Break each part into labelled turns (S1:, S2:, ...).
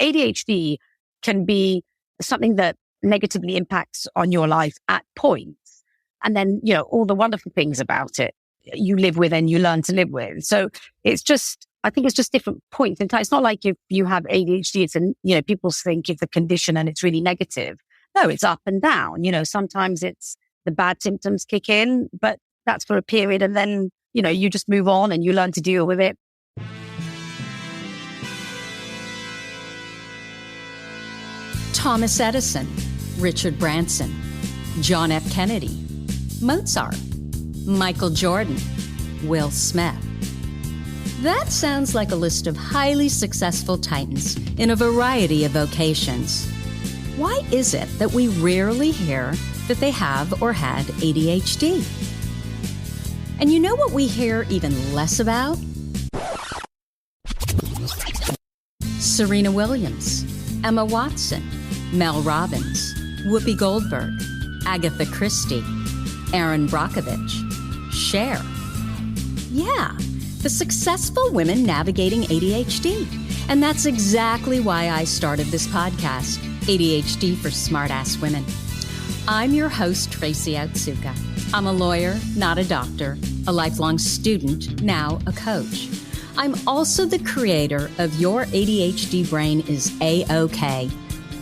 S1: ADHD can be something that negatively impacts on your life at points. And then, all the wonderful things about it, you live with and you learn to live with. So I think it's just different points in time. It's not like if you have ADHD, people think it's a condition and it's really negative. No, it's up and down. Sometimes it's the bad symptoms kick in, but that's for a period. And then, you just move on and you learn to deal with it.
S2: Thomas Edison, Richard Branson, John F. Kennedy, Mozart, Michael Jordan, Will Smith. That sounds like a list of highly successful titans in a variety of vocations. Why is it that we rarely hear that they have or had ADHD? And you know what we hear even less about? Serena Williams, Emma Watson, Mel Robbins, Whoopi Goldberg, Agatha Christie, Erin Brockovich, Cher. Yeah, the successful women navigating ADHD. And that's exactly why I started this podcast, ADHD for Smartass Women. I'm your host, Tracy Otsuka. I'm a lawyer, not a doctor, a lifelong student, now a coach. I'm also the creator of Your ADHD Brain is A-OK,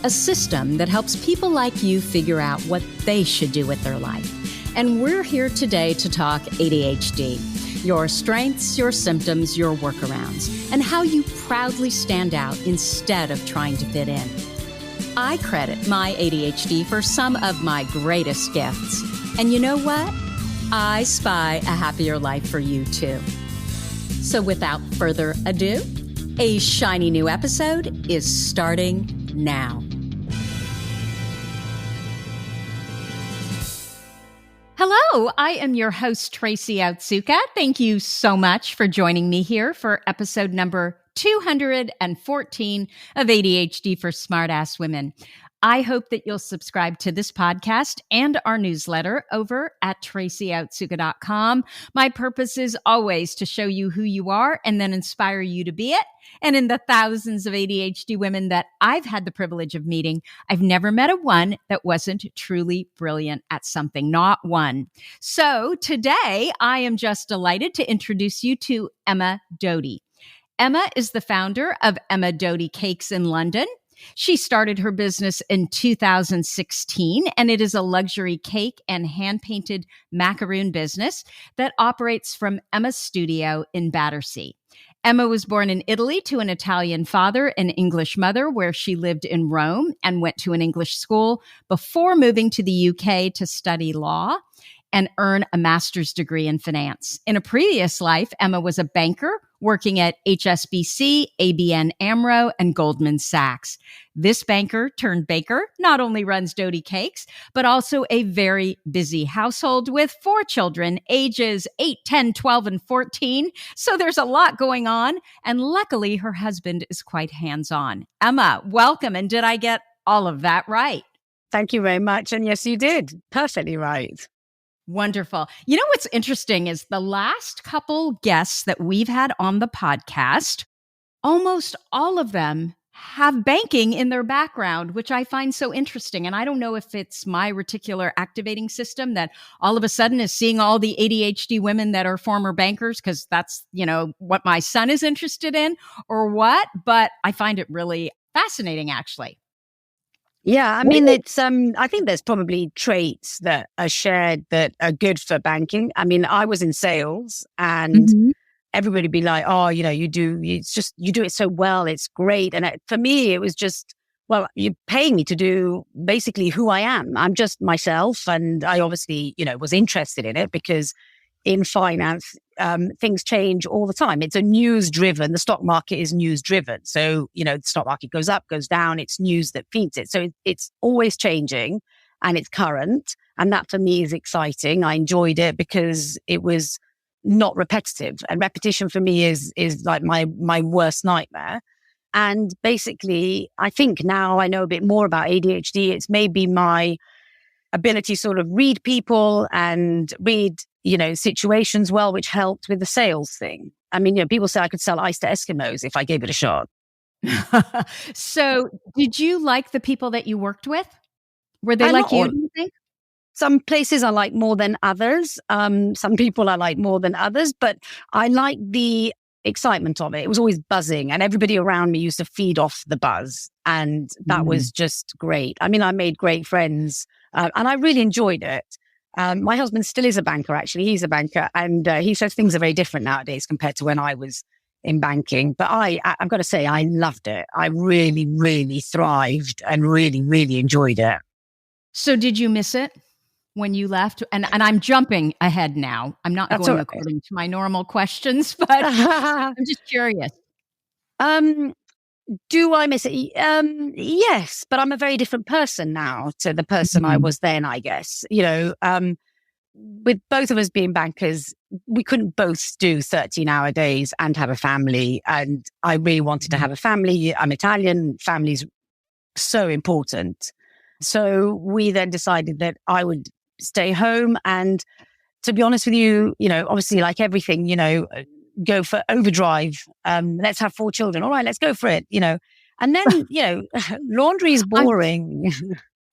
S2: a system that helps people like you figure out what they should do with their life. And we're here today to talk ADHD, your strengths, your symptoms, your workarounds, and how you proudly stand out instead of trying to fit in. I credit my ADHD for some of my greatest gifts. And you know what? I spy a happier life for you too. So without further ado, a shiny new episode is starting now. Hello, I am your host, Tracy Otsuka. Thank you so much for joining me here for episode number 214 of ADHD for Smartass Women. I hope that you'll subscribe to this podcast and our newsletter over at tracyotsuka.com. My purpose is always to show you who you are and then inspire you to be it. And in the thousands of ADHD women that I've had the privilege of meeting, I've never met a one that wasn't truly brilliant at something, not one. So today, I am just delighted to introduce you to Emma Dodi. Emma is the founder of Emma Dodi Cakes in London. She started her business in 2016, and it is a luxury cake and hand-painted macaroon business that operates from Emma's studio in Battersea. Emma was born in Italy to an Italian father and English mother, where she lived in Rome and went to an English school before moving to the UK to study law and earn a master's degree in finance. In a previous life, Emma was a banker working at HSBC, ABN AMRO, and Goldman Sachs. This banker turned baker not only runs Dodi Cakes, but also a very busy household with 4 children, ages 8, 10, 12, and 14. So there's a lot going on. And luckily, her husband is quite hands-on. Emma, welcome. And did I get all of that right?
S1: Thank you very much. And yes, you did. Perfectly right.
S2: Wonderful. You know, what's interesting is the last couple guests that we've had on the podcast, almost all of them have banking in their background, which I find so interesting. And I don't know if it's my reticular activating system that all of a sudden is seeing all the ADHD women that are former bankers, because that's, what my son is interested in or what, but I find it really fascinating, actually.
S1: Yeah, I mean, I think there's probably traits that are shared that are good for banking. I mean, I was in sales and everybody would be like, oh, you do it so well. It's great. And for me, it was just, well, you're paying me to do basically who I am. I'm just myself. And I obviously, was interested in it because in finance, things change all the time. It's a news-driven. The stock market is news-driven. So, the stock market goes up, goes down. It's news that feeds it. So it's always changing and it's current. And that for me is exciting. I enjoyed it because it was not repetitive. And repetition for me is like my worst nightmare. And basically, I think now I know a bit more about ADHD. It's maybe my ability to sort of read people and read situations well, which helped with the sales thing. I mean, people say I could sell ice to Eskimos if I gave it a shot.
S2: So, did you like the people that you worked with? Were they
S1: Not
S2: like you,
S1: all.
S2: do you think?
S1: Some places I like more than others. Some people I like more than others, but I like the excitement of it. It was always buzzing, and everybody around me used to feed off the buzz. And that was just great. I mean, I made great friends, and I really enjoyed it. My husband still is a banker, actually. He's a banker, and he says things are very different nowadays compared to when I was in banking. But I've got to say, I loved it. I really, really thrived and really, really enjoyed it.
S2: So, did you miss it when you left? And I'm jumping ahead now. I'm not
S1: That's
S2: going
S1: all right.
S2: according to my normal questions, but I'm just curious.
S1: Do I miss it? Yes, but I'm a very different person now to the person I was then, I guess. With both of us being bankers, we couldn't both do 13-hour days and have a family. And I really wanted to have a family. I'm Italian. Family's so important. So we then decided that I would stay home. And to be honest with you, obviously, like everything, go for overdrive. Let's have 4 children. All right, let's go for it, And then, laundry is boring.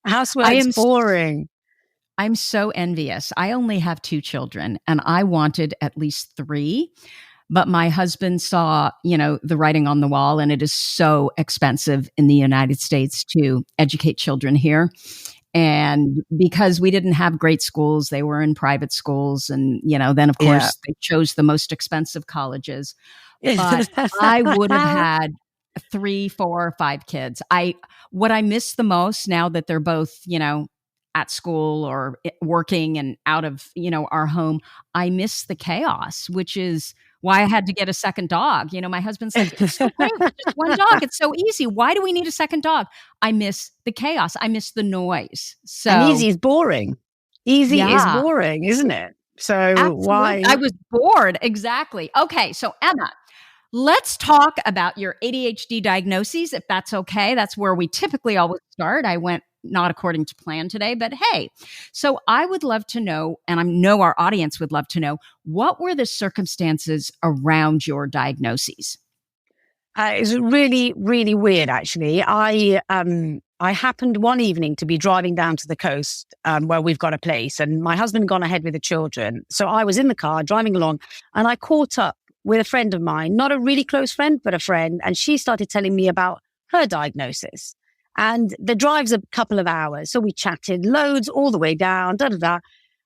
S1: Housework's boring.
S2: I'm so envious. I only have 2 children and I wanted at least 3. But my husband saw, the writing on the wall, and it is so expensive in the United States to educate children here. And because we didn't have great schools, they were in private schools. And, then of course they chose the most expensive colleges. But I would have had 3, 4, 5 kids. What I miss the most now that they're both, at school or working and out of, our home, I miss the chaos, which is why I had to get a second dog. My husband's like, it's so great, just one dog. It's so easy. Why do we need a second dog? I miss the chaos. I miss the noise. So
S1: and easy is boring. Easy is boring, isn't it? So
S2: absolutely.
S1: Why?
S2: I was bored. Exactly. Okay. So Emma, let's talk about your ADHD diagnoses, if that's okay. That's where we typically always start. I went not according to plan today, but hey, so I would love to know, and I know our audience would love to know, what were the circumstances around your diagnoses?
S1: It's really, really weird, actually. I happened one evening to be driving down to the coast where we've got a place, and my husband had gone ahead with the children. So I was in the car driving along, and I caught up with a friend of mine, not a really close friend, but a friend, and she started telling me about her diagnosis. And the drive's a couple of hours. So we chatted loads all the way down, da, da, da.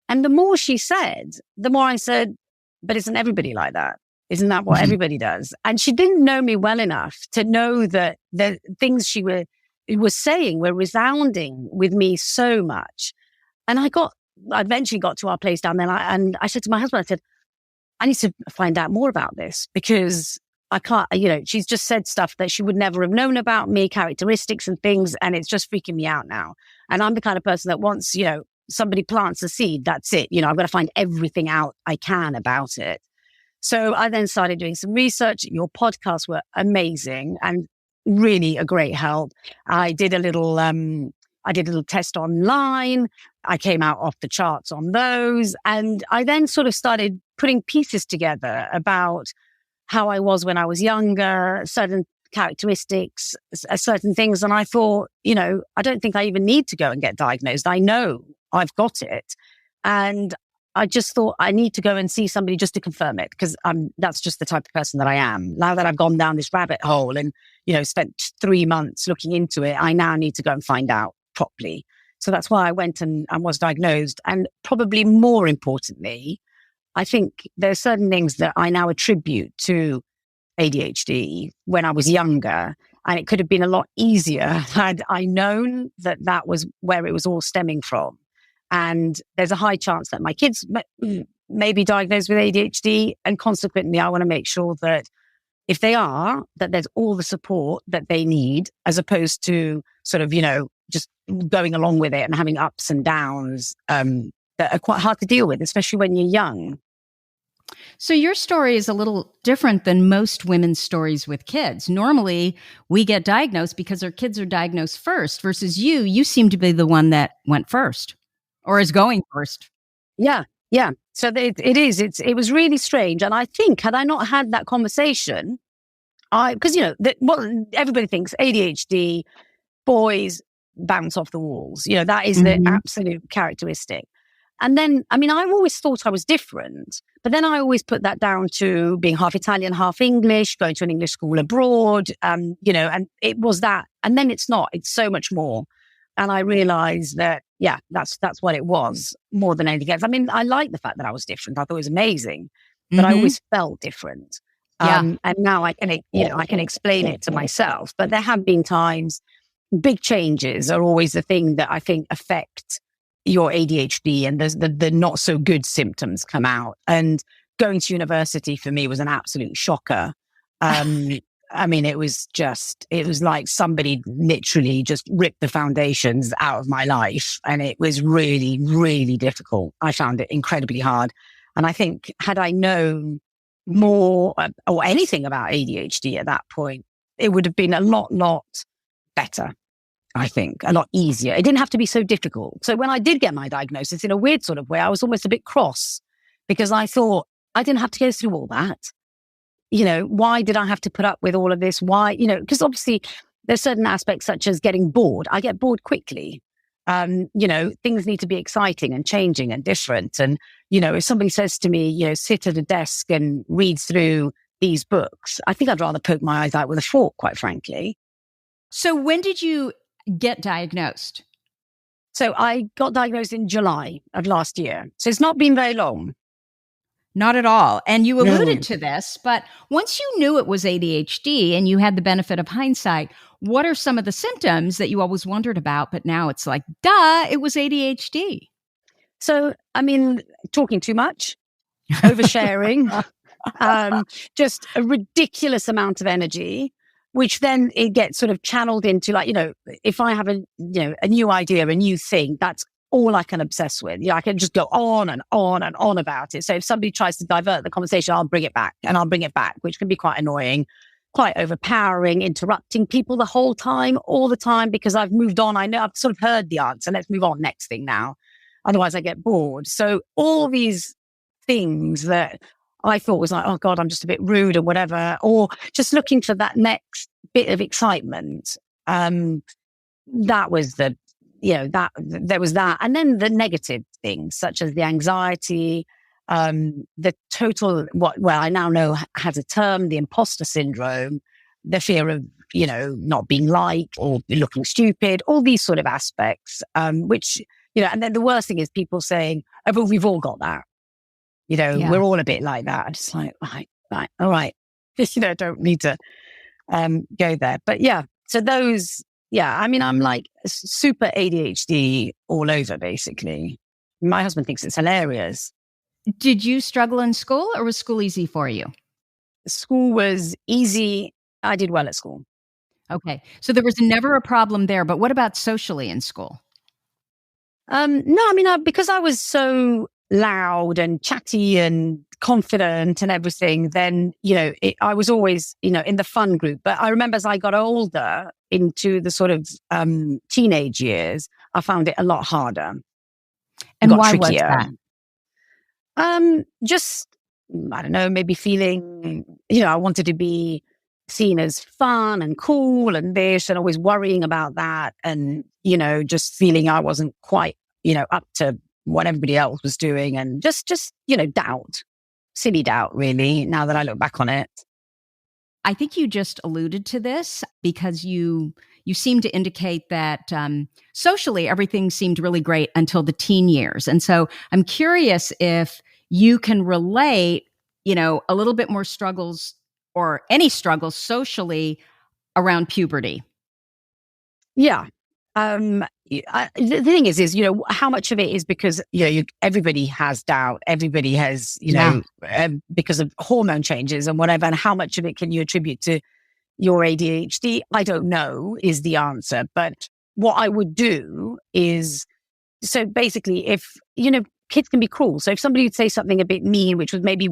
S1: And the more she said, the more I said, but isn't everybody like that? Isn't that what everybody does? And she didn't know me well enough to know that the things she was saying were resounding with me so much. And I eventually got to our place down there, and I said to my husband, I said, I need to find out more about this, because I can't, she's just said stuff that she would never have known about me, characteristics and things. And it's just freaking me out now. And I'm the kind of person that once, somebody plants a seed, that's it. I've got to find everything out I can about it. So I then started doing some research. Your podcasts were amazing and really a great help. I did a little test online. I came out off the charts on those. And I then sort of started putting pieces together about how I was when I was younger, certain characteristics, certain things. And I thought, I don't think I even need to go and get diagnosed. I know I've got it. And I just thought I need to go and see somebody just to confirm it, because that's just the type of person that I am. Now that I've gone down this rabbit hole and, spent 3 months looking into it, I now need to go and find out properly. So that's why I went and was diagnosed. And probably more importantly, I think there are certain things that I now attribute to ADHD when I was younger, and it could have been a lot easier had I known that that was where it was all stemming from. And there's a high chance that my kids may be diagnosed with ADHD, and consequently, I want to make sure that if they are, that there's all the support that they need, as opposed to sort of, just going along with it and having ups and downs that are quite hard to deal with, especially when you're young.
S2: So your story is a little different than most women's stories with kids. Normally, we get diagnosed because our kids are diagnosed first, versus you seem to be the one that went first or is going first.
S1: Yeah. So it was really strange. And I think had I not had that conversation, because, what everybody thinks ADHD, boys bounce off the walls. That is the absolute characteristic. And then, I always thought I was different, but then I always put that down to being half Italian, half English, going to an English school abroad, and it was that. And then it's not, it's so much more. And I realized that, that's what it was more than anything else. I like the fact that I was different. I thought it was amazing, but I always felt different. And now I can explain it to myself, but there have been times, big changes are always the thing that I think affect your ADHD, and the not so good symptoms come out. And going to university for me was an absolute shocker. It was like somebody literally just ripped the foundations out of my life. And it was really, really difficult. I found it incredibly hard. And I think had I known more or anything about ADHD at that point, it would have been a lot better. I think a lot easier. It didn't have to be so difficult. So when I did get my diagnosis, in a weird sort of way, I was almost a bit cross because I thought I didn't have to go through all that. Why did I have to put up with all of this? Why, because obviously there's certain aspects such as getting bored. I get bored quickly. Things need to be exciting and changing and different. And, if somebody says to me, sit at a desk and read through these books, I think I'd rather poke my eyes out with a fork, quite frankly.
S2: So when did you get diagnosed?
S1: So I got diagnosed in July of last year. So it's not been very long.
S2: Not at all. And you alluded to this, but once you knew it was ADHD and you had the benefit of hindsight, what are some of the symptoms that you always wondered about, but now it's like, duh, it was ADHD?
S1: So, talking too much, oversharing, just a ridiculous amount of energy, which then it gets sort of channeled into if I have a new idea, a new thing, that's all I can obsess with. I can just go on and on and on about it. So if somebody tries to divert the conversation, I'll bring it back, which can be quite annoying, quite overpowering, interrupting people the whole time, all the time, because I've moved on. I know I've sort of heard the answer. Let's move on. Next thing now. Otherwise I get bored. So all these things that I thought was like, oh God, I'm just a bit rude or whatever, or just looking for that next bit of excitement. That was there was that. And then the negative things, such as the anxiety, the total, I now know has a term, the imposter syndrome, the fear of, not being liked or looking stupid, all these sort of aspects, which, and then the worst thing is people saying, oh, but we've all got that. We're all a bit like that. I'm just like, right, all right. Just, don't need to go there. But so those, I'm like super ADHD all over, basically. My husband thinks it's hilarious.
S2: Did you struggle in school, or was school easy for you?
S1: School was easy. I did well at school.
S2: Okay. So there was never a problem there, but what about socially in school?
S1: No, because I was so loud and chatty and confident and everything, then, I was always, in the fun group. But I remember as I got older into the sort of teenage years, I found it a lot harder.
S2: And why trickier. Was
S1: that? Just, I don't know, maybe feeling, I wanted to be seen as fun and cool and this, and always worrying about that. And, just feeling I wasn't quite, up to what everybody else was doing, and just doubt, silly doubt, really, now that I look back on it.
S2: I think you just alluded to this because you seem to indicate that socially everything seemed really great until the teen years. And so I'm curious if you can relate, a little bit more struggles or any struggles socially around puberty.
S1: Yeah. The thing is, how much of it is because, everybody has doubt, everybody has, because of hormone changes and whatever, and how much of it can you attribute to your ADHD? I don't know is the answer. But what I would do is, so basically if, kids can be cruel. So if somebody would say something a bit mean, which was maybe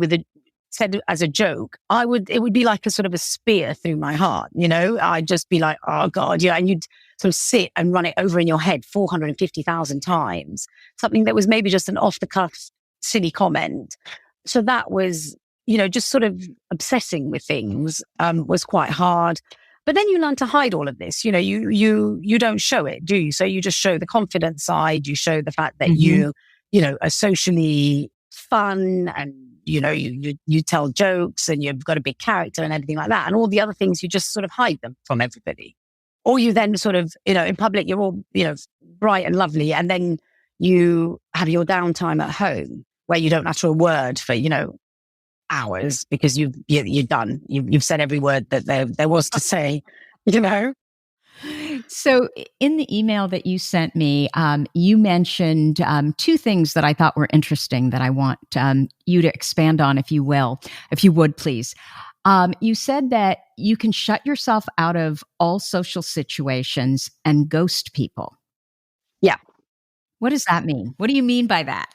S1: said as a joke, it would be like a sort of a spear through my heart, I'd just be like, oh God, and you'd sort of sit and run it over in your head 450,000 times, something that was maybe just an off the cuff, silly comment. So that was, just sort of obsessing with things was quite hard. But then you learn to hide all of this. You don't show it, do you? So you just show the confident side. You show the fact that you are socially fun, and you tell jokes, and you've got a big character and everything like that. And all the other things, you just sort of hide them from everybody. Or you then sort of, in public, you're all, bright and lovely. And then you have your downtime at home where you don't utter a word for, hours, because you're done. You've said every word that there was to say,
S2: So in the email that you sent me, you mentioned two things that I thought were interesting that I want you to expand on, if you would, please. You said that you can shut yourself out of all social situations and ghost people.
S1: Yeah.
S2: What does that mean? What do you mean by that?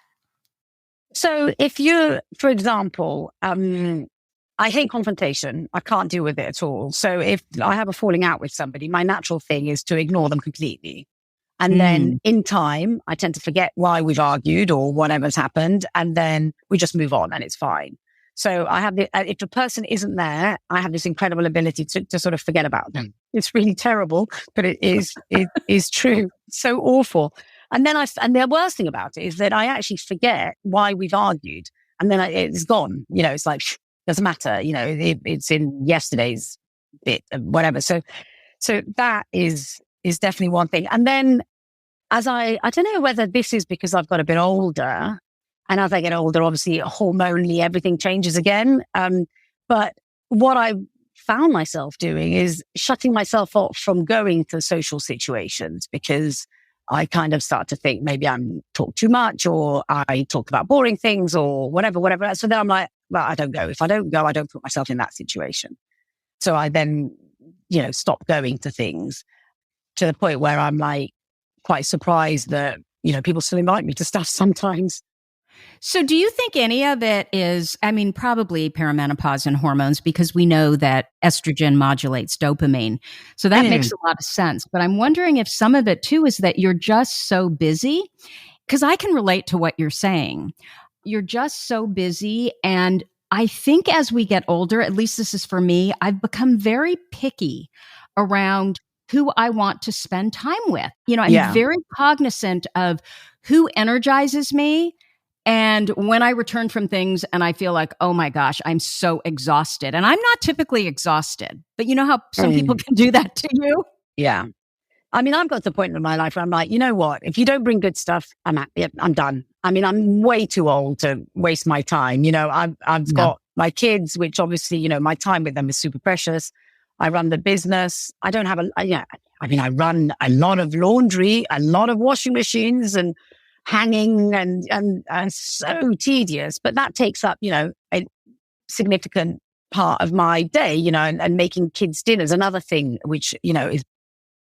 S1: So if you're, for example, I hate confrontation. I can't deal with it at all. So if I have a falling out with somebody, my natural thing is to ignore them completely. And then in time, I tend to forget why we've argued or whatever's happened. And then we just move on and it's fine. So I have if the person isn't there, I have this incredible ability to sort of forget about them. It's really terrible, but it is true. It's so awful. And then and the worst thing about it is that I actually forget why we've argued, and then it's gone. It's like, doesn't matter. It's in yesterday's bit, whatever. So that is definitely one thing. And then I don't know whether this is because I've got a bit older, and as I get older, obviously hormonally everything changes again. But what I found myself doing is shutting myself off from going to social situations, because I kind of start to think maybe I'm talk too much, or I talk about boring things, or whatever. So then I'm like, well, I don't go. If I don't go, I don't put myself in that situation. So I then, stop going to things, to the point where I'm like quite surprised that, people still invite me to stuff sometimes.
S2: So do you think any of it is, probably perimenopause and hormones, because we know that estrogen modulates dopamine. So that makes a lot of sense. But I'm wondering if some of it too is that you're just so busy, because I can relate to what you're saying. You're just so busy. And I think as we get older, at least this is for me, I've become very picky around who I want to spend time with. I'm very cognizant of who energizes me. And when I return from things and I feel like, oh my gosh, I'm so exhausted. And I'm not typically exhausted, but you know how some people can do that to you?
S1: Yeah. I've got to the point in my life where I'm like, you know what? If you don't bring good stuff, I'm done. I'm way too old to waste my time. I've got my kids, which obviously, my time with them is super precious. I run the business. I don't have I run a lot of laundry, a lot of washing machines, and hanging, and so tedious, but that takes up, a significant part of my day, and making kids' dinners, another thing, which, is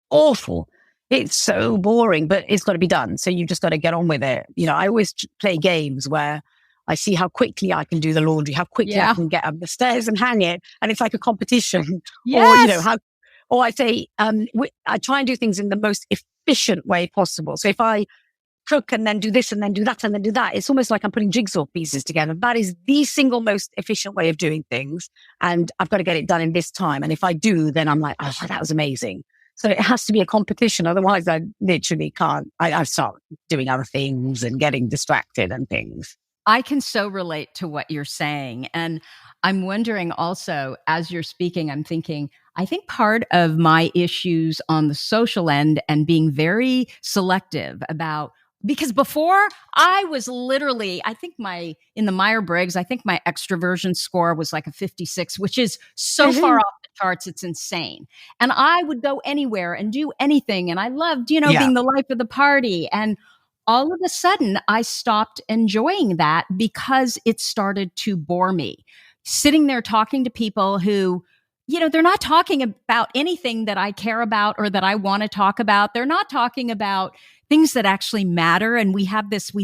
S1: awful. It's so boring, but it's got to be done. So you just got to get on with it. I always play games where I see how quickly I can do the laundry, how quickly I can get up the stairs and hang it. And it's like a competition.
S2: Yes.
S1: Or I say, I try and do things in the most efficient way possible. So if I cook and then do this and then do that and then do that, it's almost like I'm putting jigsaw pieces together. That is the single most efficient way of doing things. And I've got to get it done in this time. And if I do, then I'm like, oh, that was amazing. So it has to be a competition. Otherwise, I literally can't. I start doing other things and getting distracted and things.
S2: I can so relate to what you're saying. And I'm wondering also, as you're speaking, I'm thinking, I think part of my issues on the social end and being very selective about, because before I was literally, I think in the Myers-Briggs, I think my extroversion score was like a 56, which is so far off the charts. It's insane. And I would go anywhere and do anything. And I loved, being the life of the party. And all of a sudden I stopped enjoying that because it started to bore me. Sitting there talking to people who, they're not talking about anything that I care about or that I want to talk about. They're not talking about things that actually matter. And we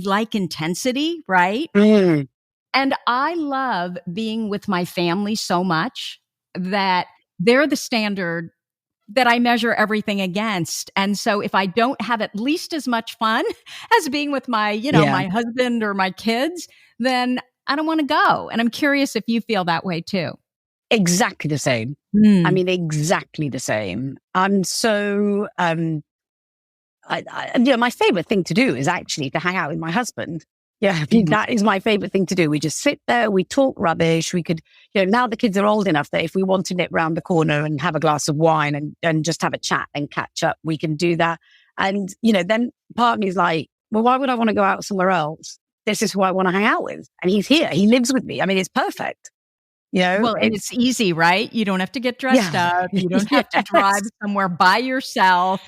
S2: like intensity, right? And I love being with my family so much that they're the standard that I measure everything against. And so if I don't have at least as much fun as being with my, my husband or my kids, then I don't want to go. And I'm curious if you feel that way too.
S1: Exactly the same. I mean, exactly the same. I'm so, my favorite thing to do is actually to hang out with my husband. Yeah, I mean, that is my favorite thing to do. We just sit there, we talk rubbish. We could, now the kids are old enough that if we want to nip round the corner and have a glass of wine and just have a chat and catch up, we can do that. And, then part of me is like, well, why would I want to go out somewhere else? This is who I want to hang out with. And he's here. He lives with me. I mean, it's perfect.
S2: Well, and it's easy, right? You don't have to get dressed up. You don't have to drive somewhere by yourself.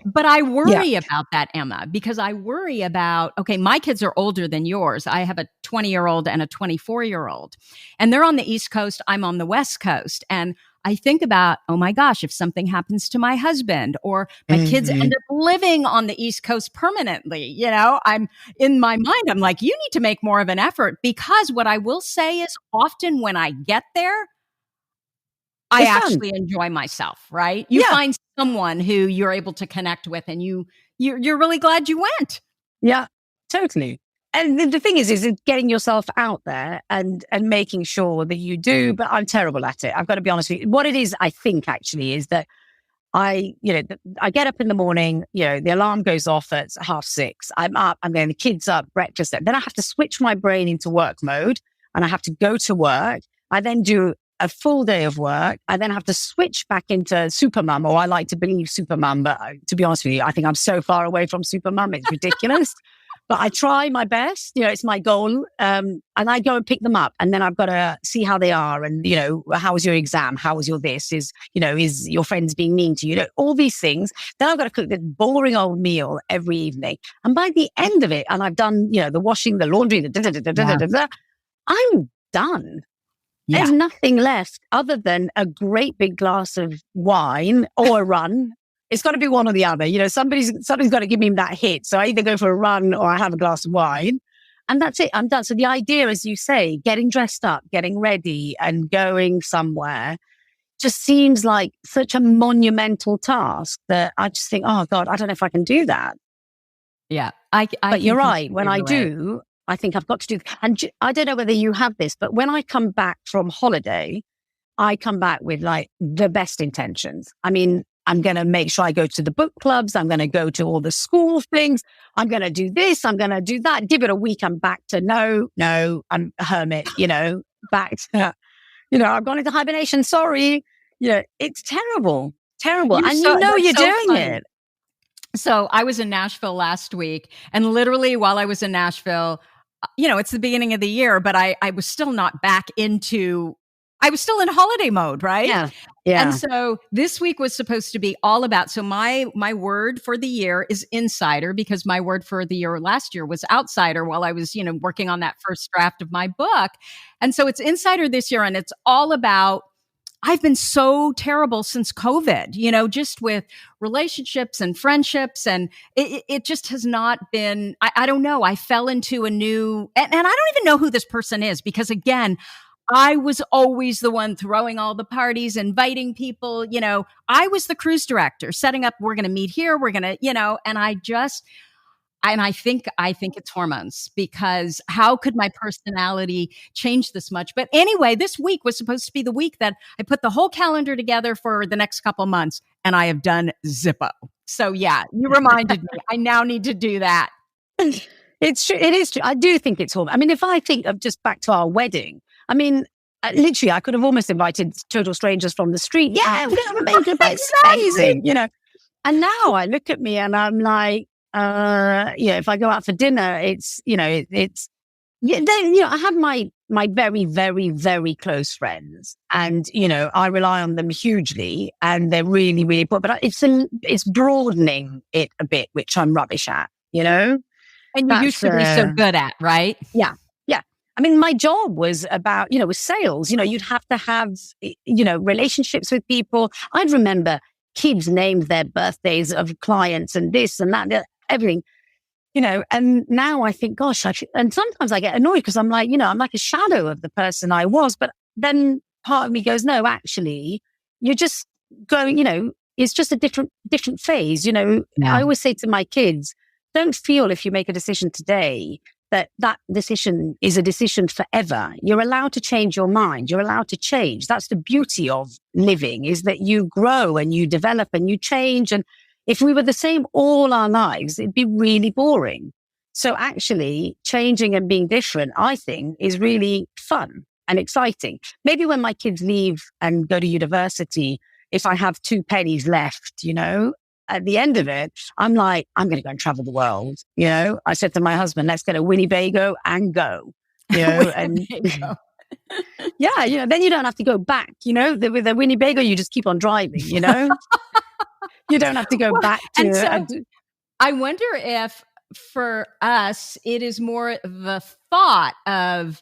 S2: But I worry about that, Emma, because I worry about, okay, my kids are older than yours. I have a 20-year-old and a 24-year-old, and they're on the East Coast. I'm on the West Coast. And I think about, oh my gosh, if something happens to my husband or my kids end up living on the East Coast permanently, I'm in my mind, I'm like, you need to make more of an effort, because what I will say is often when I get there, I actually enjoy myself, right? You find someone who you're able to connect with and you're really glad you went.
S1: Yeah, totally. And the thing is getting yourself out there and making sure that you do, but I'm terrible at it. I've got to be honest with you. What it is, I think actually is that I get up in the morning, the alarm goes off at 6:30. I'm up, I'm getting the kids up, breakfast. Then I have to switch my brain into work mode and I have to go to work. I then do a full day of work. I then have to switch back into supermum, or I like to believe supermum, but to be honest with you, I think I'm so far away from supermum, it's ridiculous. But I try my best, it's my goal. And I go and pick them up, and then I've got to see how they are. And, how was your exam? How was your this? Is your friends being mean to you? All these things. Then I've got to cook this boring old meal every evening. And by the end of it, and I've done, the washing, the laundry, I'm done. Yeah. There's nothing left other than a great big glass of wine or a run. It's got to be one or the other. Somebody's got to give me that hit. So I either go for a run or I have a glass of wine, and that's it. I'm done. So the idea, as you say, getting dressed up, getting ready and going somewhere just seems like such a monumental task that I just think, oh God, I don't know if I can do that.
S2: Yeah.
S1: But you're right. When I do, I think I've got to do, and I don't know whether you have this, but when I come back from holiday, I come back with like the best intentions. I mean, I'm going to make sure I go to the book clubs. I'm going to go to all the school things. I'm going to do this. I'm going to do that. Give it a week. I'm back to no, I'm a hermit, back to, I've gone into hibernation. Sorry. It's terrible. And you're doing it.
S2: So I was in Nashville last week, and literally while I was in Nashville, it's the beginning of the year, but I was still not back into, I was still in holiday mode, right?
S1: Yeah.
S2: And so this week was supposed to be all about, so my word for the year is insider, because my word for the year last year was outsider while I was, working on that first draft of my book. And so it's insider this year, and it's all about, I've been so terrible since COVID, just with relationships and friendships. And it just has not been, I don't know. I fell into a new, and I don't even know who this person is, because again, I was always the one throwing all the parties, inviting people, I was the cruise director setting up, we're going to meet here. We're going to, and I think it's hormones, because how could my personality change this much? But anyway, this week was supposed to be the week that I put the whole calendar together for the next couple months, and I have done Zippo. So yeah, you reminded me. I now need to do that.
S1: It's true. It is true. I do think it's hormones. I mean, if I think of just back to our wedding, I mean, literally, I could have almost invited total strangers from the street. Yeah, we're going to make it amazing, And now I look at me and I'm like, if I go out for dinner, it's, I have my very, very, very close friends, and, I rely on them hugely, and they're really, really important, but it's broadening it a bit, which I'm rubbish at,
S2: And you used to be so good at, right?
S1: Yeah. I mean, my job was about, with sales, you'd have to have, relationships with people. I'd remember kids named their birthdays of clients and this and that, everything, and now I think, gosh, and sometimes I get annoyed because I'm like, I'm like a shadow of the person I was. But then part of me goes, no, actually, you're just going, it's just a different phase. I always say to my kids, don't feel if you make a decision today that decision is a decision forever. You're allowed to change your mind. You're allowed to change. That's the beauty of living, is that you grow and you develop and you change. And if we were the same all our lives, it'd be really boring. So actually changing and being different, I think, is really fun and exciting. Maybe when my kids leave and go to university, if I have 2 pennies left, at the end of it, I'm like, I'm going to go and travel the world. I said to my husband, let's get a Winnebago and go, and yeah, then you don't have to go back, with a Winnebago, you just keep on driving, you don't have to go back to.
S2: And so I wonder if for us, it is more the thought of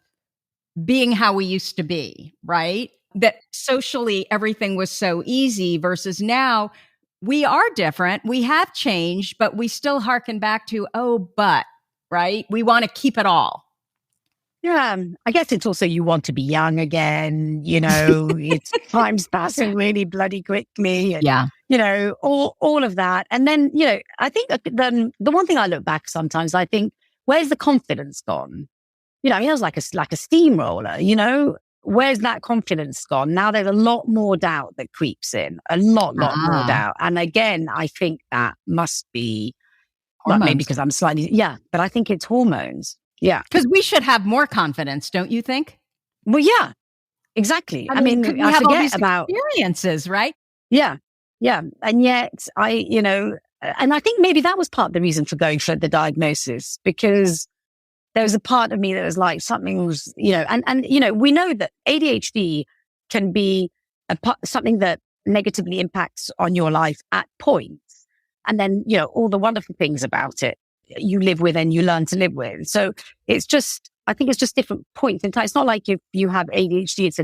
S2: being how we used to be, right? That socially everything was so easy versus now we are different. We have changed, but we still hearken back to, but, right? We want to keep it all.
S1: Yeah, I guess it's also you want to be young again, it's time's passing really bloody quickly. And,
S2: yeah.
S1: All of that. And then, I think the one thing I look back sometimes, I think, where's the confidence gone? It was like a steamroller, where's that confidence gone? Now there's a lot more doubt that creeps in, a lot more doubt. And again, I think that must be, maybe because I'm slightly, but I think it's hormones. Yeah.
S2: Because we should have more confidence, don't you think?
S1: Well, yeah, exactly. I mean,
S2: we
S1: I
S2: have
S1: forget
S2: all these
S1: about
S2: experiences, right?
S1: Yeah. Yeah. And yet and I think maybe that was part of the reason for going for the diagnosis, because there was a part of me that was like, something was, and we know that ADHD can be something that negatively impacts on your life at points. And then, all the wonderful things about it, you live with and you learn to live with. So I think it's just different points in time. It's not like if you have ADHD, it's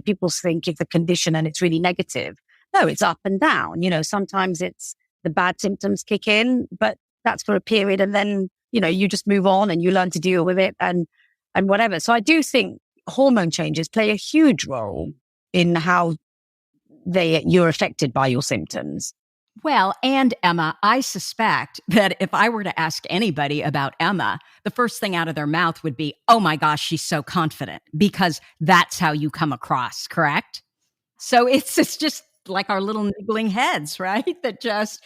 S1: people think it's a condition and it's really negative. No, it's up and down. Sometimes it's the bad symptoms kick in, but that's for a period. And then, you just move on and you learn to deal with it and whatever. So I do think hormone changes play a huge role in how you're affected by your symptoms.
S2: Well, and Emma, I suspect that if I were to ask anybody about Emma, the first thing out of their mouth would be, oh my gosh, she's so confident, because that's how you come across, correct? So it's just like our little niggling heads, right? That just,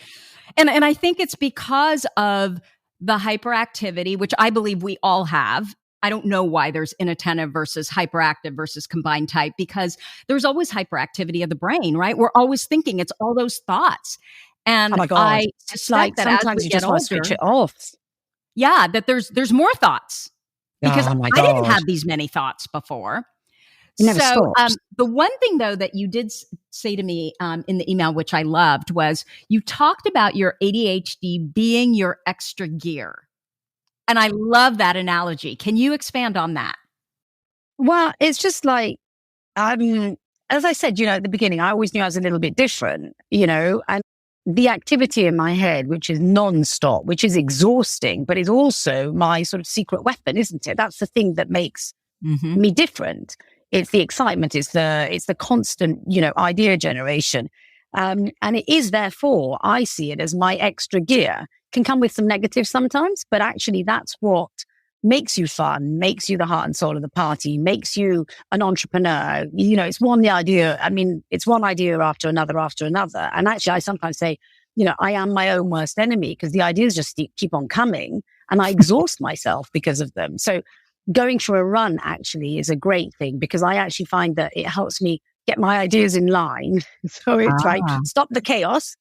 S2: and I think it's because of the hyperactivity, which I believe we all have. I don't know why there's inattentive versus hyperactive versus combined type, because there's always hyperactivity of the brain, right? We're always thinking, it's all those thoughts. And
S1: oh my God.
S2: I suspect that
S1: sometimes you just want to switch it off.
S2: Yeah, that there's more thoughts, because
S1: I
S2: didn't have these many thoughts before.
S1: So
S2: the one thing, though, that you did say to me in the email, which I loved, was you talked about your ADHD being your extra gear. And I love that analogy. Can you expand on that?
S1: Well, it's just like, as I said, at the beginning, I always knew I was a little bit different, and the activity in my head, which is nonstop, which is exhausting, but is also my sort of secret weapon, isn't it? That's the thing that makes me different. It's the excitement. It's the constant, idea generation. And it is, therefore, I see it as my extra gear. Can come with some negatives sometimes, but actually that's what makes you fun, makes you the heart and soul of the party, makes you an entrepreneur. It's one idea after another after another. And actually, I sometimes say, I am my own worst enemy, because the ideas just keep on coming and I exhaust myself because of them. So going for a run actually is a great thing, because I actually find that it helps me get my ideas in line. So it's like, stop the chaos,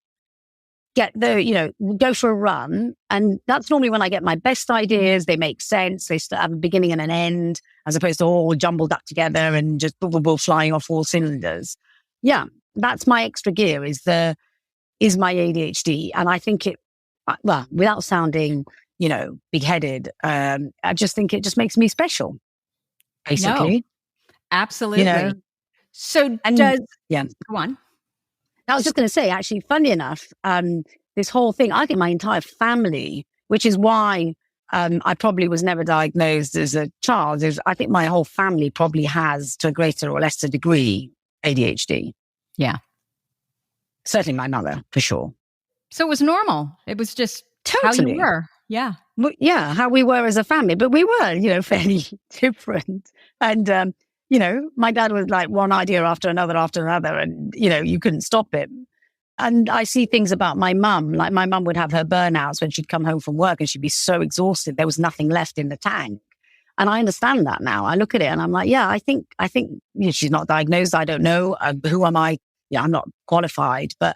S1: go for a run. And that's normally when I get my best ideas. They make sense. They have a beginning and an end, as opposed to all jumbled up together and just flying off all cylinders. Yeah, that's my extra gear is my ADHD. And I think without sounding, big-headed, I just think it just makes me special, basically.
S2: No, absolutely. So go on.
S1: I was just going to say, actually, funny enough, this whole thing, I think my entire family, which is why I probably was never diagnosed as a child, I think my whole family probably has, to a greater or lesser degree, ADHD.
S2: Yeah.
S1: Certainly my mother, for sure.
S2: So it was normal. It was just
S1: totally
S2: how you were.
S1: Well, yeah, how we were as a family, but we were, fairly different. And, my dad was like one idea after another, and, you couldn't stop him. And I see things about my mum, like my mum would have her burnouts when she'd come home from work and she'd be so exhausted. There was nothing left in the tank. And I understand that now. I look at it and I'm like, yeah, I think, she's not diagnosed. I don't know. Who am I? Yeah, I'm not qualified, but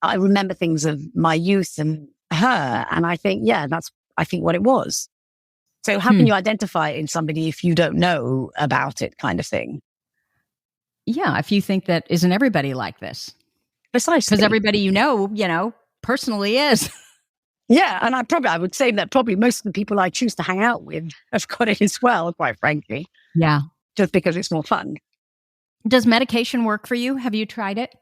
S1: I remember things of my youth and her. And I think, yeah, that's, I think what it was. So how can you identify it in somebody if you don't know about it, kind of thing?
S2: Yeah. If you think that isn't everybody like this.
S1: Precisely.
S2: Because everybody personally is.
S1: Yeah. And I would say that probably most of the people I choose to hang out with have got it as well, quite frankly.
S2: Yeah.
S1: Just because it's more fun.
S2: Does medication work for you? Have you tried it?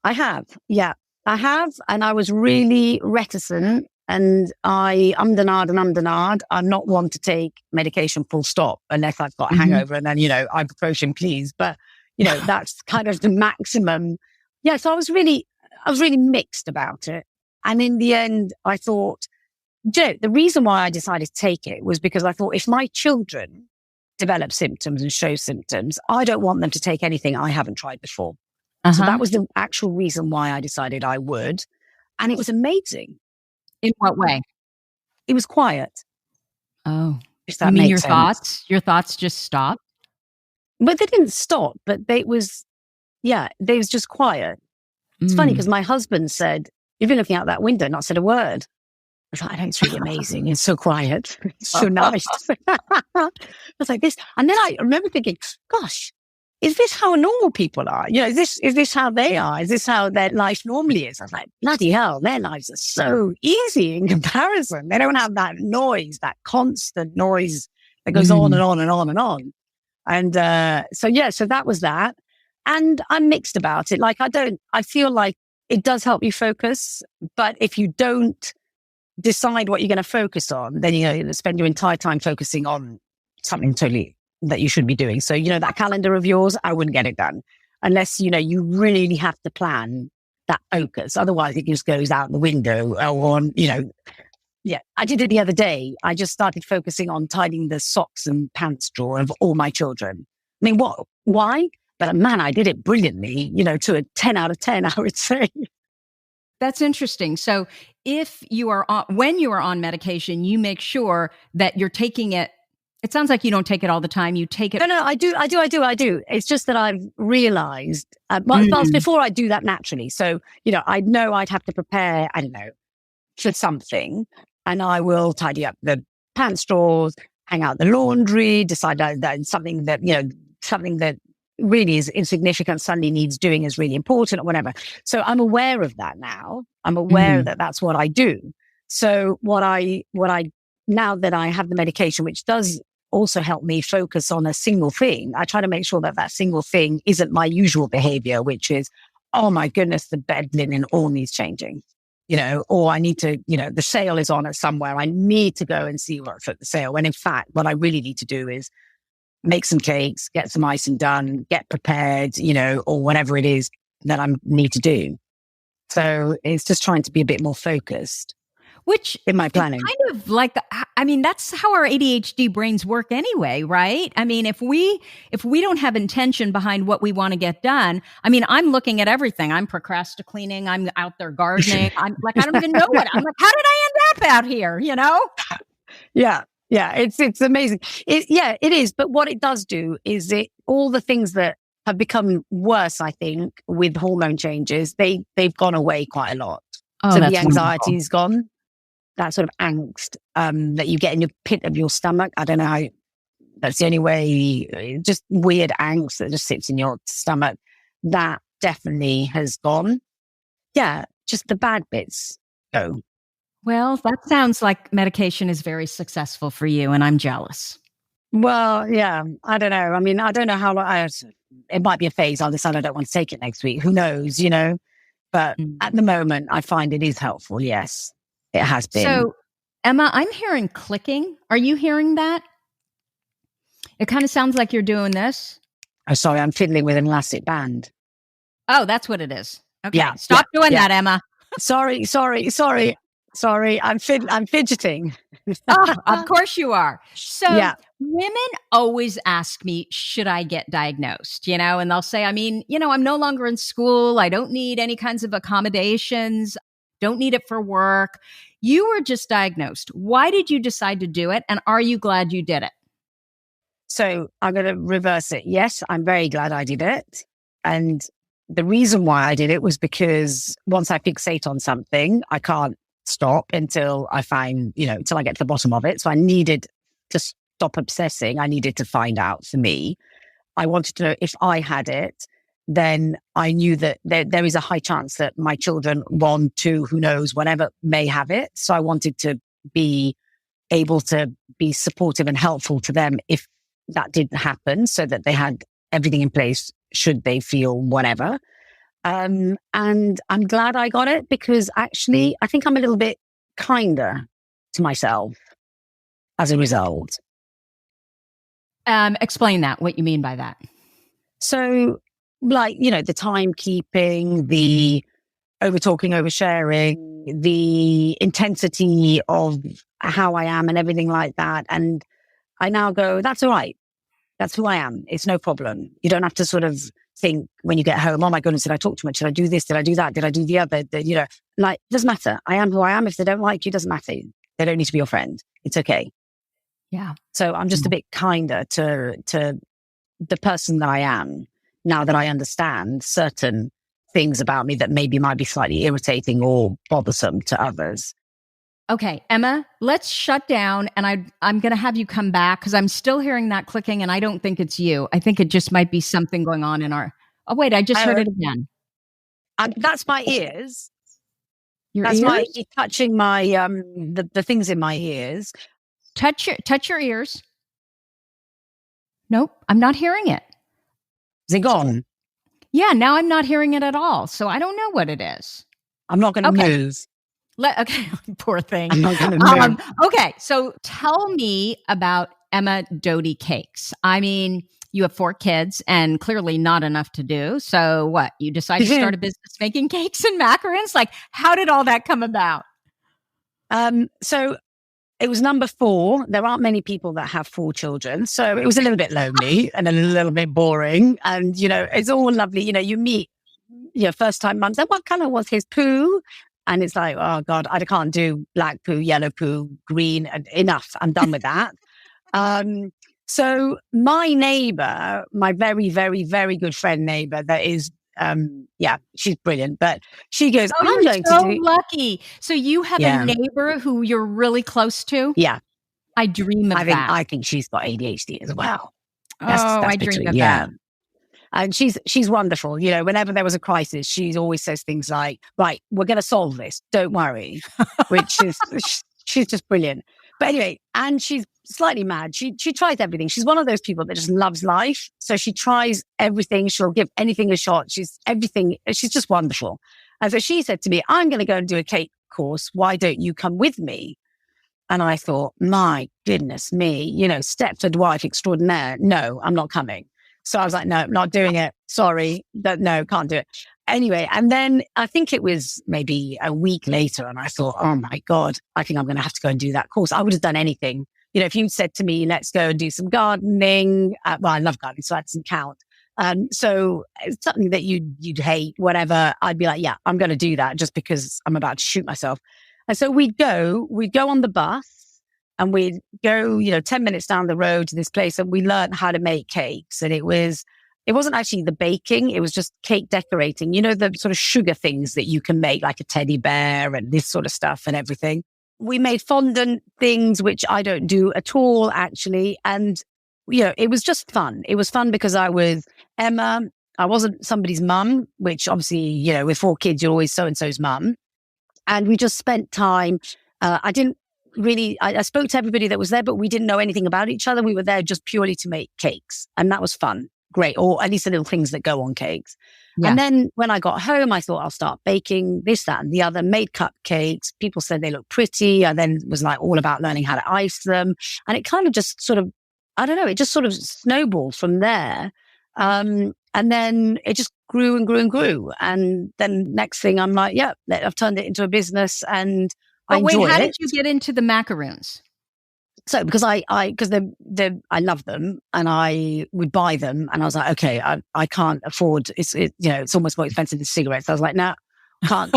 S1: I have. Yeah, I have. And I was really reticent and I ummed and ahed. I'm not one to take medication full stop unless I've got a hangover and then, ibuprofen, please. But, that's kind of the maximum. Yeah. So I was really mixed about it. And in the end, I thought, the reason why I decided to take it was because I thought if my children develop symptoms and show symptoms, I don't want them to take anything I haven't tried before. So that was the actual reason why I decided I would. And it was amazing.
S2: In what way?
S1: It was quiet.
S2: Oh,
S1: if that makes sense.
S2: Thoughts? Your thoughts just stopped?
S1: But they didn't stop, but they was just quiet. It's funny because my husband said, you've been looking out that window, not said a word. I was like, I know, it's really amazing. It's so quiet. It's so nice. I was like this. And then I remember thinking, gosh, is this how normal people are? Is this how they are? Is this how their life normally is? I was like, bloody hell, their lives are so easy in comparison. They don't have that noise, that constant noise that goes on and on and on and on. And so that was that. And I'm mixed about it. Like, I feel like it does help you focus, but if you don't decide what you're going to focus on, then you spend your entire time focusing on something totally that you should be doing. So, that calendar of yours, I wouldn't get it done unless, you really have to plan that focus. Otherwise it just goes out the window I did it the other day. I just started focusing on tidying the socks and pants drawer of all my children. I mean, why? But man, I did it brilliantly, to a 10 out of 10, I would say.
S2: That's interesting. So when you are on medication, you make sure that you're taking it. It sounds like you don't take it all the time. You take it.
S1: No, I do. It's just that I've realized, before I do that naturally. So, I know I'd have to prepare, I don't know, for something, and I will tidy up the pants drawers, hang out the laundry, decide that something that really is insignificant suddenly needs doing is really important or whatever. So I'm aware of that now. I'm aware that that's what I do. So now that I have the medication, which does also help me focus on a single thing, I try to make sure that single thing isn't my usual behavior, which is, oh my goodness, the bed linen all needs changing, or I need to, the sale is on it somewhere. I need to go and see what's at the sale. When in fact, what I really need to do is make some cakes, get some icing done, get prepared, or whatever it is that I need to do. So it's just trying to be a bit more focused.
S2: Which
S1: in my planning,
S2: kind of like, that's how our ADHD brains work anyway, right? I mean, if we don't have intention behind what we want to get done, I'm looking at everything. I'm procrastinating. I'm out there gardening. I'm like, I don't even know what. I'm like, how did I end up out here?
S1: Yeah. Yeah. It's amazing. It is. But what it does do is all the things that have become worse, I think, with hormone changes, they've gone away quite a lot.
S2: Oh,
S1: so
S2: the
S1: anxiety is gone. That sort of angst that you get in your pit of your stomach. I don't know how. That's the only way. Just weird angst that just sits in your stomach. That definitely has gone. Yeah, just the bad bits go.
S2: Well, that sounds like medication is very successful for you, and I'm jealous.
S1: Well, yeah, I don't know. I don't know how long. It might be a phase. I'll decide I don't want to take it next week. Who knows? But at the moment, I find it is helpful. Yes. It has been.
S2: So, Emma, I'm hearing clicking. Are you hearing that? It kind of sounds like you're doing this.
S1: Oh, sorry. I'm fiddling with an elastic band.
S2: Oh, that's what it is. Okay.
S1: Stop
S2: doing that, Emma.
S1: Sorry. I'm fidgeting.
S2: Oh, of course you are. So
S1: Yeah.
S2: women always ask me, should I get diagnosed? And they'll say, I'm no longer in school. I don't need any kinds of accommodations. Don't need it for work. You were just diagnosed. Why did you decide to do it? And are you glad you did it?
S1: So I'm going to reverse it. Yes, I'm very glad I did it. And the reason why I did it was because once I fixate on something, I can't stop until I find, until I get to the bottom of it. So I needed to stop obsessing. I needed to find out for me. I wanted to know if I had it, then I knew that there is a high chance that my children, 1, 2, who knows, whatever, may have it. So I wanted to be able to be supportive and helpful to them if that didn't happen, so that they had everything in place should they feel whatever. And I'm glad I got it, because actually I think I'm a little bit kinder to myself as a result.
S2: Explain that, what you mean by that.
S1: So, like, the timekeeping, the over talking, oversharing, the intensity of how I am and everything like that. And I now go, that's all right. That's who I am. It's no problem. You don't have to sort of think when you get home, oh my goodness, did I talk too much? Did I do this? Did I do that? Did I do the other? Like, it doesn't matter. I am who I am. If they don't like you, it doesn't matter. They don't need to be your friend. It's okay.
S2: Yeah.
S1: So I'm just a bit kinder to the person that I am now that I understand certain things about me that maybe might be slightly irritating or bothersome to others.
S2: Okay, Emma, let's shut down, and I'm going to have you come back because I'm still hearing that clicking, and I don't think it's you. I think it just might be something going on in our... Oh, wait, I just heard it again.
S1: That's my ears.
S2: That's ears?
S1: Touching my the things in my ears.
S2: Touch your ears. Nope, I'm not hearing it.
S1: Is it gone?
S2: Yeah, now I'm not hearing it at all. So I don't know what it is.
S1: I'm not going to move.
S2: Okay, poor thing.
S1: I'm not going to move.
S2: Okay, so tell me about Emma Dodi Cakes. I mean, you have 4 kids and clearly not enough to do. So what? You decided to start a business making cakes and macarons? Like, how did all that come about?
S1: So it was number 4. There aren't many people that have 4 children. So it was a little bit lonely and a little bit boring. And, it's all lovely. You meet your first time mums. And what color was his poo? And it's like, oh God, I can't do black poo, yellow poo, green. Enough. I'm done with that. So my neighbor, my very, very, very good friend neighbor that is, she's brilliant, but she goes, I'm going
S2: so
S1: to do...
S2: lucky. So you have a neighbor who you're really close to?
S1: Yeah.
S2: I dream of that.
S1: I think she's got ADHD as well.
S2: I dream of that.
S1: And she's wonderful. Whenever there was a crisis, she always says things like, right, we're going to solve this. Don't worry, which is, she's just brilliant. But anyway, and she's slightly mad. She tries everything. She's one of those people that just loves life. So she tries everything. She'll give anything a shot. She's just wonderful. And so she said to me, I'm going to go and do a cake course. Why don't you come with me? And I thought, my goodness me, Stepford wife extraordinaire. No, I'm not coming. So I was like, no, not doing it. Sorry. No, can't do it. Anyway, and then I think it was maybe a week later, and I thought, oh my God, I think I'm going to have to go and do that course. I would have done anything. If you'd said to me, let's go and do some gardening. Well, I love gardening, so that doesn't count. So it's something that you'd hate, whatever. I'd be like, yeah, I'm going to do that just because I'm about to shoot myself. And so we'd go on the bus. And we'd go, 10 minutes down the road to this place, and we learned how to make cakes. And it wasn't actually the baking, it was just cake decorating. The sort of sugar things that you can make, like a teddy bear and this sort of stuff and everything. We made fondant things, which I don't do at all, actually. And, it was just fun. It was fun because I was Emma. I wasn't somebody's mum, which obviously, with 4 kids, you're always so-and-so's mum. And we just spent time. I spoke to everybody that was there, but we didn't know anything about each other. We were there just purely to make cakes. And that was fun. Great. Or at least the little things that go on cakes. Yeah. And then when I got home, I thought I'll start baking this, that, and the other, made cupcakes. People said they looked pretty. I then was like all about learning how to ice them. And it kind of just sort of, I don't know, it just sort of snowballed from there. And then it just grew and grew and grew. And then next thing I'm like, yeah, I've turned it into a business and
S2: But wait, how did you get into the macaroons?
S1: So because I love them and I would buy them and I was like, okay, I can't afford, it's almost more expensive than cigarettes. I was like, no, can't,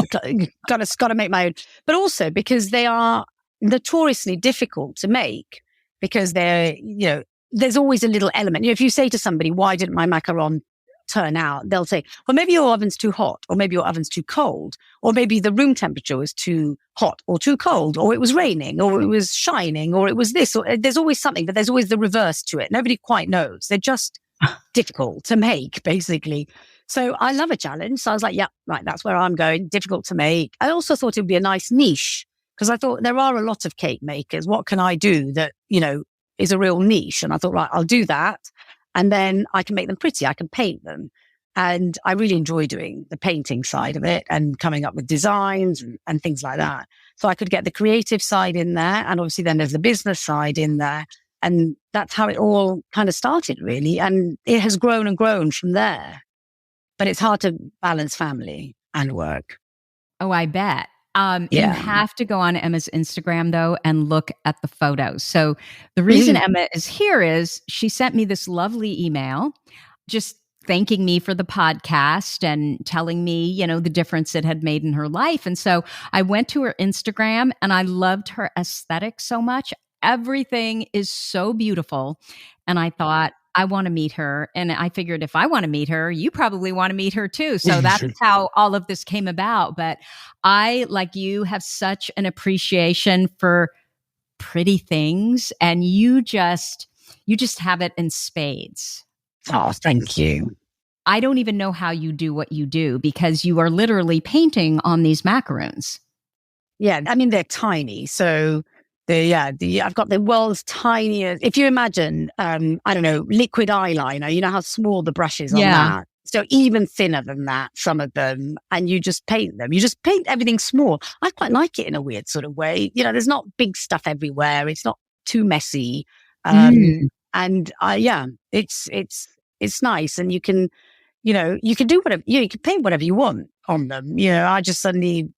S1: gotta make my own. But also because they are notoriously difficult to make because there's always a little element. If you say to somebody, why didn't my macaron turn out? They'll say, well, maybe your oven's too hot, or maybe your oven's too cold, or maybe the room temperature was too hot or too cold, or it was raining, or it was shining, or it was this, or there's always something, but there's always the reverse to it. Nobody quite knows. They're just difficult to make, basically. So I love a challenge. So I was like, yeah, right, that's where I'm going. Difficult to make. I also thought it would be a nice niche because I thought there are a lot of cake makers. What can I do that, is a real niche? And I thought, right, I'll do that. And then I can make them pretty. I can paint them. And I really enjoy doing the painting side of it and coming up with designs and things like that. So I could get the creative side in there. And obviously then there's the business side in there. And that's how it all kind of started, really. And it has grown and grown from there. But it's hard to balance family and work.
S2: Oh, I bet. You have to go on Emma's Instagram, though, and look at the photos. So the reason Emma is here is she sent me this lovely email just thanking me for the podcast and telling me, the difference it had made in her life. And so I went to her Instagram and I loved her aesthetic so much. Everything is so beautiful. And I thought, I want to meet her. And I figured if I want to meet her, you probably want to meet her too. So that's how all of this came about. But I, like you, have such an appreciation for pretty things. And you just have it in spades.
S1: Oh, thank you.
S2: I don't even know how you do what you do because you are literally painting on these macaroons.
S1: Yeah. I mean, they're tiny. So I've got the world's tiniest, if you imagine, I don't know, liquid eyeliner, you know how small the brush is on that. So even thinner than that, some of them, and you just paint them. You just paint everything small. I quite like it in a weird sort of way. There's not big stuff everywhere. It's not too messy. And it's nice. And you can, you can do whatever, you can paint whatever you want on them. I just suddenly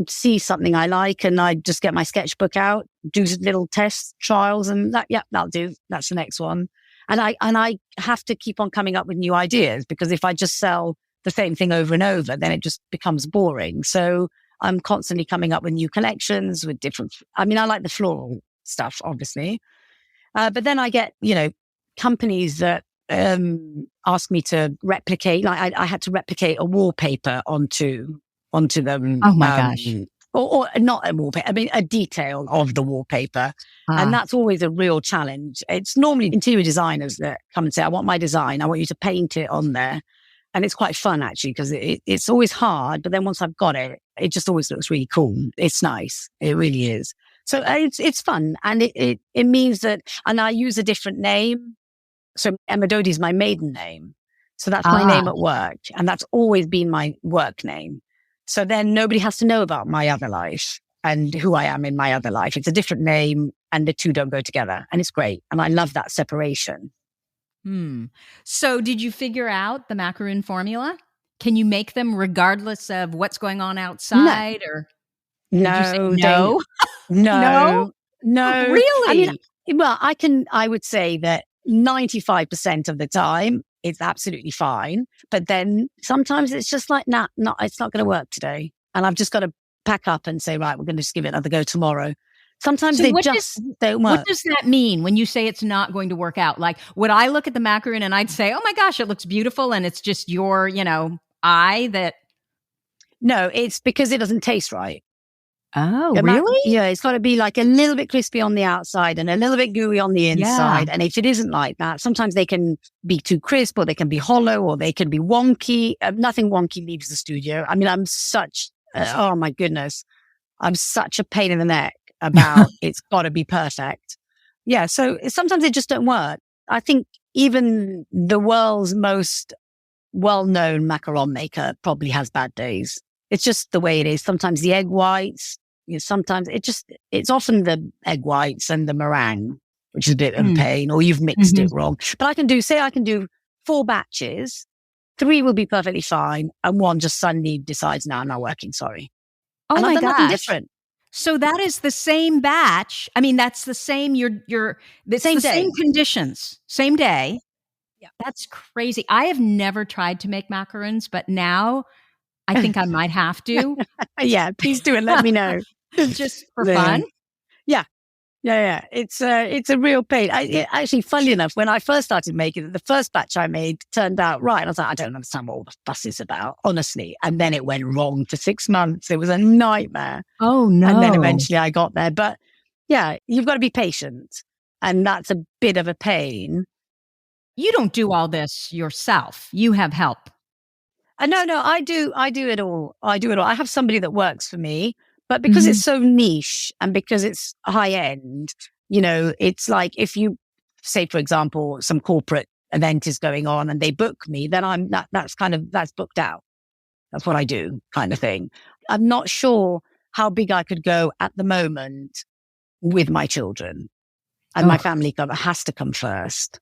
S1: see something I like and I just get my sketchbook out, do little test trials and that'll do. That's the next one. And I have to keep on coming up with new ideas because if I just sell the same thing over and over, then it just becomes boring. So I'm constantly coming up with new collections with different, I like the floral stuff, obviously. But then I get, companies that ask me to replicate, like I had to replicate a wallpaper onto them.
S2: Oh my gosh.
S1: Or not a wallpaper, a detail of the wallpaper. And that's always a real challenge. It's normally interior designers that come and say, I want my design. I want you to paint it on there. And it's quite fun actually, because it's always hard. But then once I've got it, it just always looks really cool. It's nice. It really is. So it's fun. And it means that, and I use a different name. So Emma Dodi is my maiden name. So that's my name at work. And that's always been my work name. So then nobody has to know about my other life and who I am in my other life. It's a different name and the two don't go together. And it's great. And I love that separation.
S2: So did you figure out the macaroon formula? Can you make them regardless of what's going on outside?
S1: No.
S2: No. Really?
S1: I would say that 95% of the time, it's absolutely fine. But then sometimes it's just like, it's not going to work today. And I've just got to pack up and say, right, we're going to just give it another go tomorrow. Sometimes they just don't work.
S2: What does that mean when you say it's not going to work out? Like, would I look at the macaroon and I'd say, oh my gosh, it looks beautiful. And it's just your, eye that.
S1: No, it's because it doesn't taste right.
S2: Oh, really?
S1: Yeah, it's got to be like a little bit crispy on the outside and a little bit gooey on the inside. Yeah. And if it isn't like that, sometimes they can be too crisp or they can be hollow or they can be wonky. Nothing wonky leaves the studio. I'm such, oh my goodness, I'm such a pain in the neck about it's got to be perfect. Yeah, so sometimes it just don't work. I think even the world's most well-known macaron maker probably has bad days. It's just the way it is. Sometimes the egg whites, sometimes it's often the egg whites and the meringue, which is a bit of a pain, or you've mixed it wrong. But I can do 4 batches, 3 will be perfectly fine, and 1 just suddenly decides, no, I'm not working, sorry.
S2: Oh
S1: and
S2: my
S1: I've done
S2: gosh.
S1: nothing different.
S2: So that is the same batch. I mean, that's the same, it's
S1: Same
S2: the
S1: day.
S2: same conditions, same day.
S1: Yeah.
S2: That's crazy. I have never tried to make macarons, but now I think I might have to.
S1: Yeah, please do and let me know.
S2: Just for
S1: Yeah.
S2: fun.
S1: Yeah. Yeah. It's a real pain. Actually, funny enough, when I first started making it, the first batch I made turned out right. And I was like, I don't understand what all the fuss is about, honestly. And then it went wrong for 6 months. It was a nightmare.
S2: Oh, no.
S1: And then eventually I got there. But yeah, you've got to be patient. And that's a bit of a pain.
S2: You don't do all this yourself. You have help.
S1: No, I do it all. I do it all. I have somebody that works for me, but because it's so niche and because it's high end, it's like if you say, for example, some corporate event is going on and they book me, then that's booked out. That's what I do, kind of thing. I'm not sure how big I could go at the moment with my children, and my family has to come first.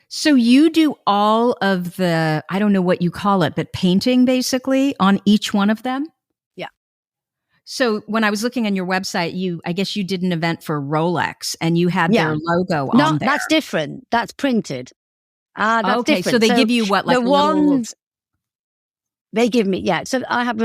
S2: So you do all of the, I don't know what you call it, but painting basically on each one of them?
S1: Yeah.
S2: So when I was looking on your website, I guess you did an event for Rolex and you had their logo on there.
S1: No, that's different. That's printed. That's
S2: okay,
S1: different.
S2: So they give you what, like
S1: the ones they give me, yeah. So I have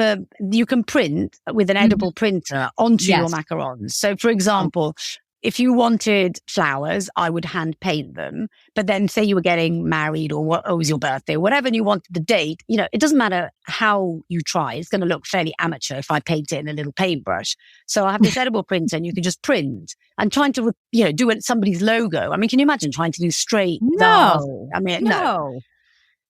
S1: you can print with an edible printer onto your macarons. So for example, if you wanted flowers, I would hand paint them. But then say you were getting married or it was your birthday, whatever, and you wanted the date, it doesn't matter how you try. It's going to look fairly amateur if I paint it in a little paintbrush. So I have this edible printer and you can just print and trying to, do it somebody's logo. I mean, can you imagine trying to do straight?
S2: No.
S1: I mean, no.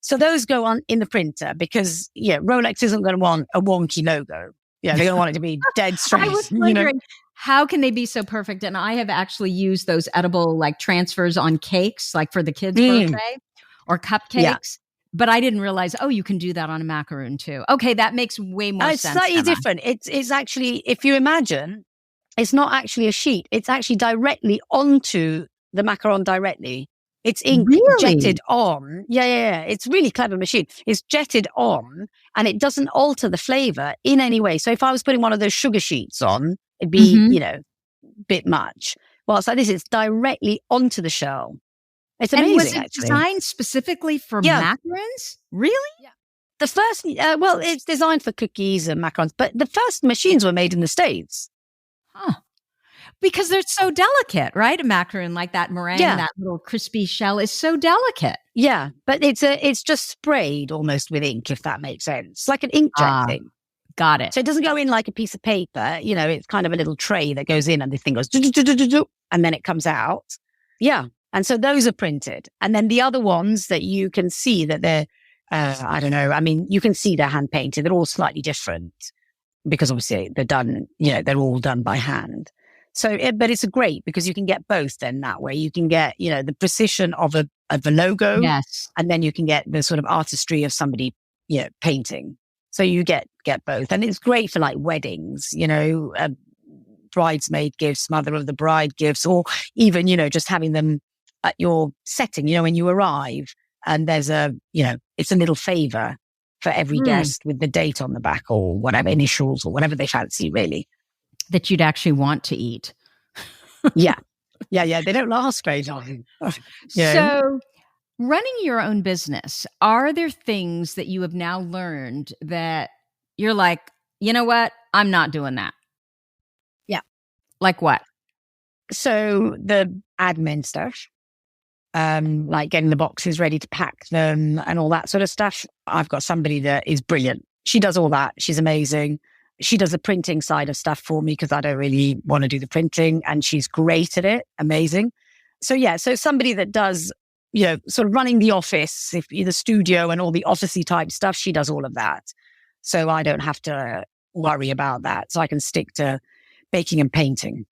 S1: So those go on in the printer because, Rolex isn't going to want a wonky logo. Yeah, they're going to want it to be dead straight.
S2: I was wondering, how can they be so perfect? And I have actually used those edible like transfers on cakes, like for the kids' birthday or cupcakes. Yeah. But I didn't realize, you can do that on a macaron too. Okay, that makes way more sense.
S1: It's slightly different. It's actually, if you imagine, it's not actually a sheet. It's actually directly onto the macaron directly. It's ink jetted on. Yeah. It's a really clever machine. It's jetted on and it doesn't alter the flavor in any way. So if I was putting one of those sugar sheets on, it'd be, a bit much. Well, so this is directly onto the shell. It's amazing.
S2: And was it designed specifically for macarons? Really?
S1: Yeah. The first, it's designed for cookies and macarons, but the first machines were made in the States.
S2: Huh. Because they're so delicate, right? A macaron like that meringue, that little crispy shell is so delicate.
S1: Yeah, but it's just sprayed almost with ink, if that makes sense. It's like an inkjet thing.
S2: Got it.
S1: So it doesn't go in like a piece of paper. It's kind of a little tray that goes in and the thing goes, and then it comes out. Yeah. And so those are printed. And then the other ones that you can see that they're, I don't know. I mean, you can see they're hand painted. They're all slightly different because obviously they're done, they're all done by hand. So, but it's great because you can get both then that way. You can get, the precision of a logo.
S2: Yes.
S1: And then you can get the sort of artistry of somebody, painting. So you get both. And it's great for like weddings, bridesmaid gifts, mother of the bride gifts, or even, just having them at your setting, when you arrive and there's it's a little favor for every guest with the date on the back or whatever, initials or whatever they fancy really.
S2: That you'd actually want to eat.
S1: Yeah. They don't last very long.
S2: So running your own business, are there things that you have now learned that you're like, you know what? I'm not doing that.
S1: Yeah.
S2: Like what?
S1: So the admin stuff, like getting the boxes ready to pack them and all that sort of stuff. I've got somebody that is brilliant. She does all that. She's amazing. She does the printing side of stuff for me because I don't really want to do the printing and she's great at it. Amazing. So somebody that does, sort of running the office, if the studio and all the officey type stuff, she does all of that. So I don't have to worry about that. So I can stick to baking and painting.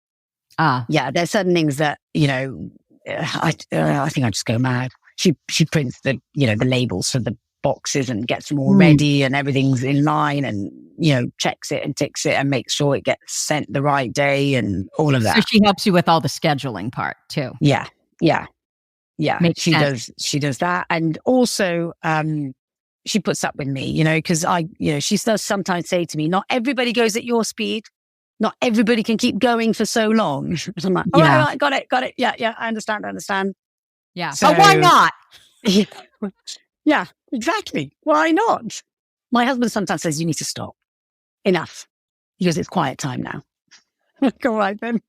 S1: Yeah, there's certain things that, I think I just go mad. She prints the labels for the boxes and gets them all ready and everything's in line and, checks it and ticks it and makes sure it gets sent the right day and all of that.
S2: So she helps you with all the scheduling part too.
S1: Yeah.
S2: Makes sense.
S1: She does that. And also, she puts up with me, because she does sometimes say to me, not everybody goes at your speed. not everybody can keep going for so long. So I'm like, all right, got it. Yeah, I understand.
S2: Yeah.
S1: So,
S2: but why not?
S1: Yeah, exactly. Why not? My husband sometimes says, you need to stop. Enough. Because it's quiet time now. All right then.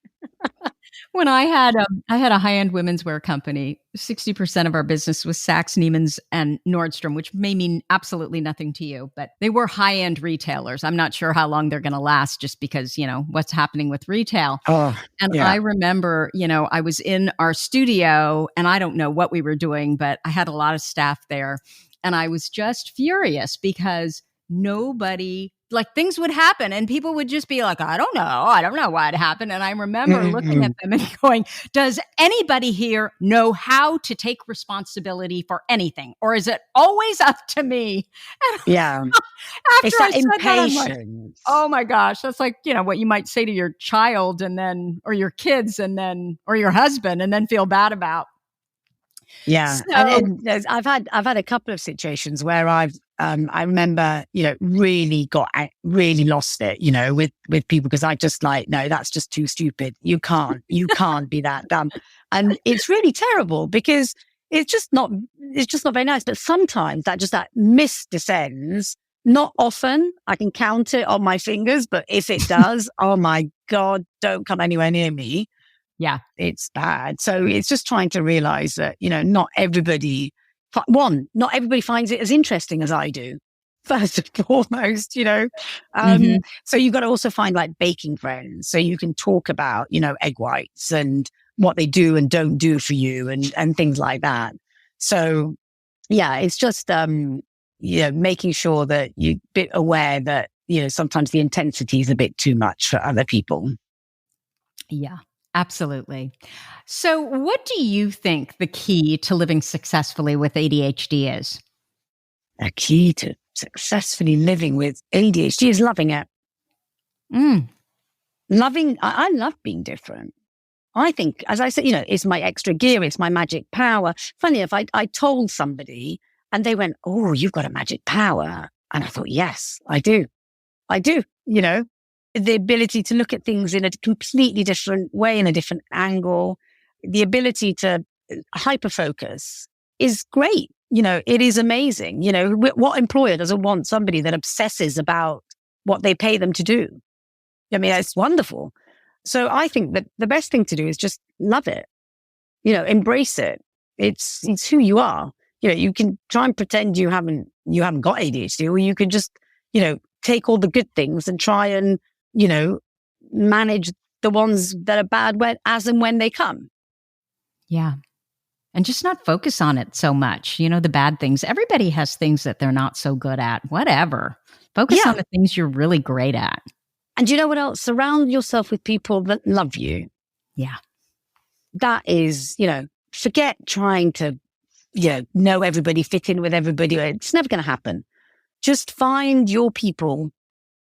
S2: When I had a high-end women's wear company, 60% of our business was Saks, Neiman's, and Nordstrom, which may mean absolutely nothing to you, but they were high-end retailers. I'm not sure how long they're going to last just because, what's happening with retail. And I remember, I was in our studio and I don't know what we were doing, but I had a lot of staff there and I was just furious because nobody, like, things would happen and people would just be like, I don't know why it happened. And I remember looking at them and going, does anybody here know how to take responsibility for anything? Or is it always up to me? And
S1: after it's
S2: I
S1: that
S2: said
S1: impatience.
S2: that, I'm like, oh my gosh, that's like, what you might say to your child and then, or your kids and then, or your husband and then feel bad about.
S1: Yeah.
S2: So,
S1: and I've had a couple of situations where I remember, really lost it, with people because I just like, no, that's just too stupid. You can't be that dumb. And it's really terrible because it's just not very nice. But sometimes that miss descends. Not often. I can count it on my fingers, but if it does, oh my God, don't come anywhere near me.
S2: Yeah,
S1: it's bad. So it's just trying to realize that, not everybody finds it as interesting as I do, first and foremost, So you've got to also find like baking friends. So you can talk about, egg whites and what they do and don't do for you and things like that. So yeah, it's just, making sure that you're a bit aware that, sometimes the intensity is a bit too much for other people.
S2: Yeah. Absolutely. So what do you think the key to living successfully with ADHD is?
S1: A key to successfully living with ADHD is loving it. I love being different. I think, as I said, it's my extra gear, it's my magic power. Funny if I told somebody and they went, oh, you've got a magic power. And I thought, yes, I do. The ability to look at things in a completely different way, in a different angle, the ability to hyper-focus is great. It is amazing. What employer doesn't want somebody that obsesses about what they pay them to do? I mean, it's wonderful. So I think that the best thing to do is just love it, embrace it. It's who you are. You can try and pretend you haven't got ADHD, or you can just, take all the good things and try and, manage the ones that are bad as and when they come.
S2: Yeah. And just not focus on it so much. The bad things. Everybody has things that they're not so good at. Whatever. Focus on the things you're really great at.
S1: And you know what else? Surround yourself with people that love you.
S2: Yeah.
S1: That is, forget trying to, know everybody, fit in with everybody. It's never going to happen. Just find your people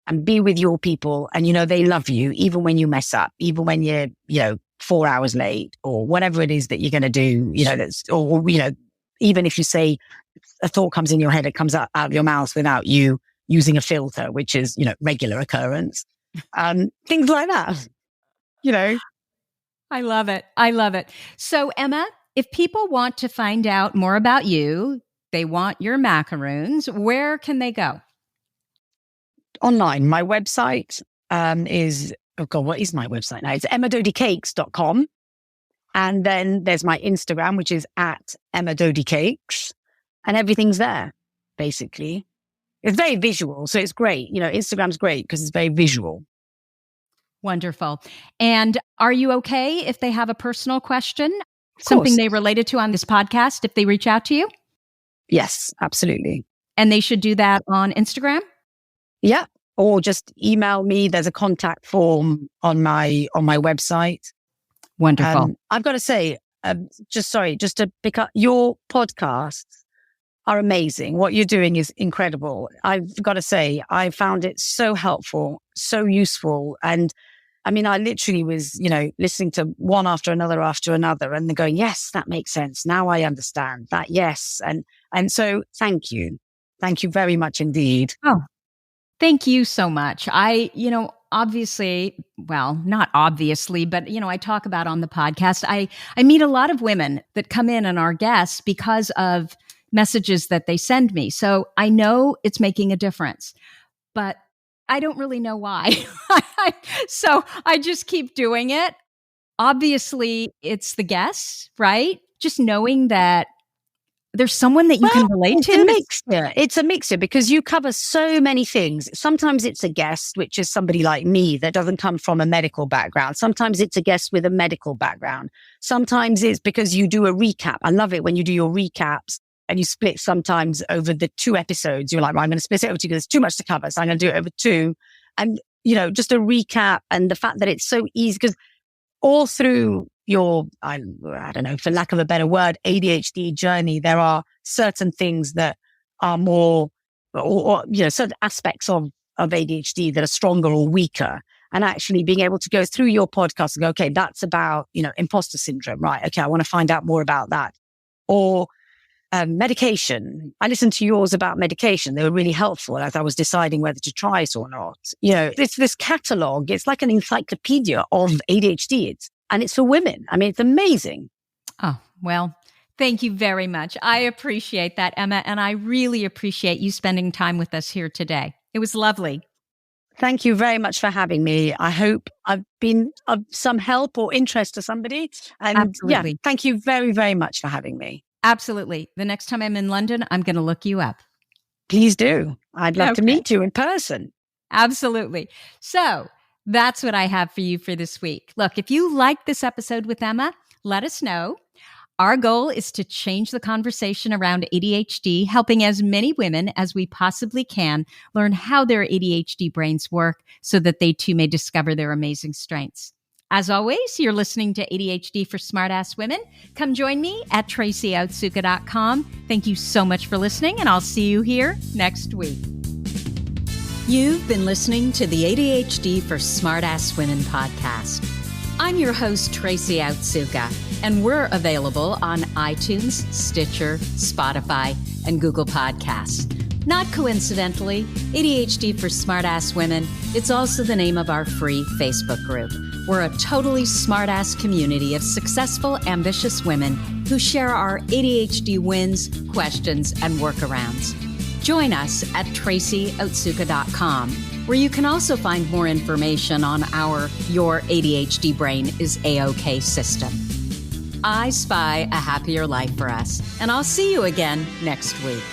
S1: and be with your people. And, they love you, even when you mess up, even when you're, 4 hours late or whatever it is that you're going to do, even if you say a thought comes in your head, it comes out of your mouth without you using a filter, which is, regular occurrence. Things like that,
S2: I love it. So Emma, if people want to find out more about you, they want your macaroons, where can they go?
S1: Online. My website is, oh God, what is my website now? It's emmadodicakes.com. And then there's my Instagram, which is at Emma Dodi Cakes. And everything's there, basically. It's very visual, so it's great. Instagram's great because it's very visual.
S2: Wonderful. And are you okay if they have a personal question? Something they related to on this podcast, if they reach out to you?
S1: Yes, absolutely.
S2: And they should do that on Instagram?
S1: Yeah. Or just email me. There's a contact form on my website.
S2: Wonderful.
S1: I've got to say, just to pick up, your podcasts are amazing. What you're doing is incredible. I've got to say, I found it so helpful, so useful. And I mean, I literally was, listening to one after another and then going, yes, that makes sense. Now I understand that. Yes. And so thank you. Thank you very much indeed.
S2: Oh, thank you so much. obviously, well, not obviously, but, I talk about on the podcast, I meet a lot of women that come in and are guests because of messages that they send me. So I know it's making a difference, but I don't really know why. So I just keep doing it. Obviously, it's the guests, right? Just knowing that there's someone that you can relate to.
S1: It's a mixture because you cover so many things. Sometimes it's a guest, which is somebody like me that doesn't come from a medical background. Sometimes it's a guest with a medical background. Sometimes it's because you do a recap. I love it when you do your recaps and you split sometimes over the 2 episodes. You're like, well, I'm going to split it over 2 because there's too much to cover. So I'm going to do it over 2. And, just a recap and the fact that it's so easy because all through your, I don't know, for lack of a better word, ADHD journey, there are certain things that are more, or certain aspects of ADHD that are stronger or weaker. And actually being able to go through your podcast and go, okay, that's about, imposter syndrome, right? Okay, I want to find out more about that. Or medication. I listened to yours about medication. They were really helpful as I was deciding whether to try it or not. It's this catalog. It's like an encyclopedia of ADHD. And it's for women. I mean, it's amazing.
S2: Oh, well, thank you very much. I appreciate that, Emma. And I really appreciate you spending time with us here today. It was lovely.
S1: Thank you very much for having me. I hope I've been of some help or interest to somebody. And
S2: Absolutely.
S1: Thank you very, very much for having me.
S2: Absolutely. The next time I'm in London, I'm going to look you up.
S1: Please do. I'd love to meet you in person.
S2: Absolutely. So that's what I have for you for this week. Look, if you like this episode with Emma, let us know. Our goal is to change the conversation around ADHD, helping as many women as we possibly can learn how their ADHD brains work so that they too may discover their amazing strengths. As always, you're listening to ADHD for Smartass Women. Come join me at tracyoutsuka.com. Thank you so much for listening, and I'll see you here next week. You've been listening to the ADHD for Smartass Women podcast. I'm your host, Tracy Outsuka, and we're available on iTunes, Stitcher, Spotify, and Google Podcasts. Not coincidentally, ADHD for Smartass Women, it's also the name of our free Facebook group. We're a totally smartass community of successful, ambitious women who share our ADHD wins, questions, and workarounds. Join us at tracyoutsuka.com, where you can also find more information on our Your ADHD Brain is A-OK system. I spy a happier life for us, and I'll see you again next week.